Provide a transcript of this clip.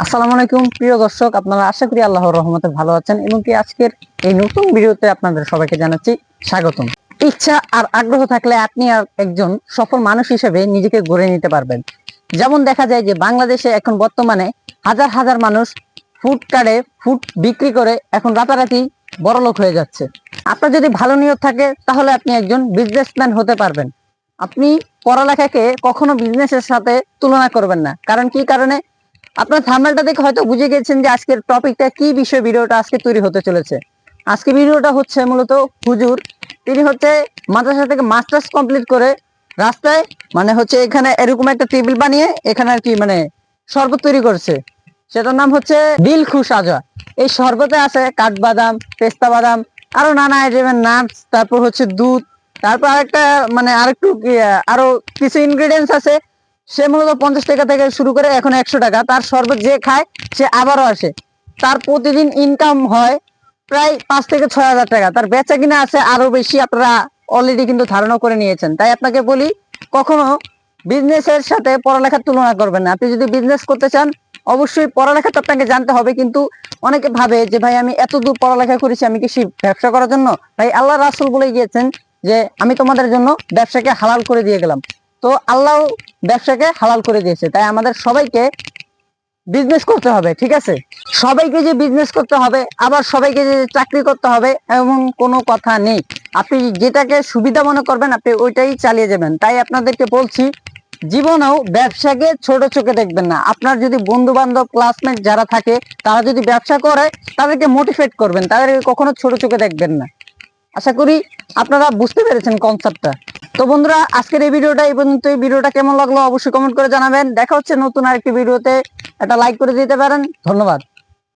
আসসালামু আলাইকুম প্রিয় দর্শক, আপনারা আশা করি আল্লাহর রহমতে ভালো আছেন এবং কি আজকের এই নতুন ভিডিওতে আপনাদের সবাইকে জানাচ্ছি স্বাগতম। ইচ্ছা আর আগ্রহ থাকলে আপনি আর একজন সফল মানুষ হিসেবে নিজেকে গড়ে নিতে পারবেন। যেমন দেখা যায় যে বাংলাদেশে এখন বর্তমানে হাজার হাজার মানুষ ফুডকার্টে ফুড বিক্রি করে এখন রাতারাতি বড়লোক হয়ে যাচ্ছে। আপনার যদি ভালো নিয়ত থাকে তাহলে আপনি একজন বিজনেসম্যান হতে পারবেন। আপনি পড়ালেখাকে কখনো বিজনেসের সাথে তুলনা করবেন না। কারণ কি কারণে? আপনার থাম্বনেলটা দেখে হয়তো বুঝে গেছেন যে আজকের টপিকটা কি বিষয় ভিডিওটা আজকে তৈরি হতে চলেছে। আজকে ভিডিওটা হচ্ছে মূলত হুজুর, তিনি হচ্ছে মাদ্রাসা থেকে মাস্টার্স কমপ্লিট করে রাস্তায় হচ্ছে এখানে এরকম একটা টেবিল বানিয়ে এখানে আর কি শরবত তৈরি করছে। সেটার নাম হচ্ছে দিলখুশ আজা। এই শরবতে আছে কাঠবাদাম, পেস্তা বাদাম, আরো নানা আইটেমের নাটস, তারপর হচ্ছে দুধ, তারপর আরেকটা আরেকটু আরো কিছু ইনগ্রেডিয়েন্টস আছে। সে মূলত 50 টাকা থেকে শুরু করে এখন 100 টাকা। তার শরবত যে খায় সে আবারও আসে। তার প্রতিদিন ইনকাম হয় প্রায় 5 থেকে 6 হাজার টাকা। তার বেচা কিনা আছে আরো বেশি, আপনারা অলরেডি কিন্তু ধারণা করে নিয়েছেন। তাই আপনাকে বলি, কখনো বিজনেসের সাথে পড়ালেখার তুলনা করবেন না। আপনি যদি বিজনেস করতে চান অবশ্যই পড়ালেখা তো আপনাকে জানতে হবে, কিন্তু অনেকে ভাবে যে ভাই আমি এত দূর পড়ালেখা করেছি, আমি কি ব্যবসা করার জন্য? ভাই আল্লাহ রাসূল বলে গিয়েছেন যে আমি তোমাদের জন্য ব্যবসাকে হালাল করে দিয়ে গেলাম। তো আল্লাহ ব্যবসাকে হালাল করে দিয়েছে, তাই আমাদের সবাইকে বিজনেস করতে হবে। ঠিক আছে, সবাইকে যে বিজনেস করতে হবে আবার সবাইকে যে চাকরি করতে হবে এমন কোনো কথা নেই। আপনি যেটাকে সুবিধা মনে করবেন আপনি ওইটাই চালিয়ে যাবেন। তাই আপনাদেরকে বলছি, জীবনেও ব্যবসাকে ছোট চোখে দেখবেন না। আপনার যদি বন্ধু বান্ধব ক্লাসমেট যারা থাকে তারা যদি ব্যবসা করে তাদেরকে মোটিভেট করবেন, তাদেরকে কখনো ছোট চোখে দেখবেন না। আশা করি আপনারা বুঝতে পেরেছেন কনসেপ্টটা। তো বন্ধুরা, আজকের এই ভিডিওটা এই পর্যন্ত। এই ভিডিওটা কেমন লাগলো অবশ্যই কমেন্ট করে জানাবেন। দেখা হচ্ছে নতুন আরেকটি ভিডিওতে। একটা লাইক করে দিতে পারেন। ধন্যবাদ।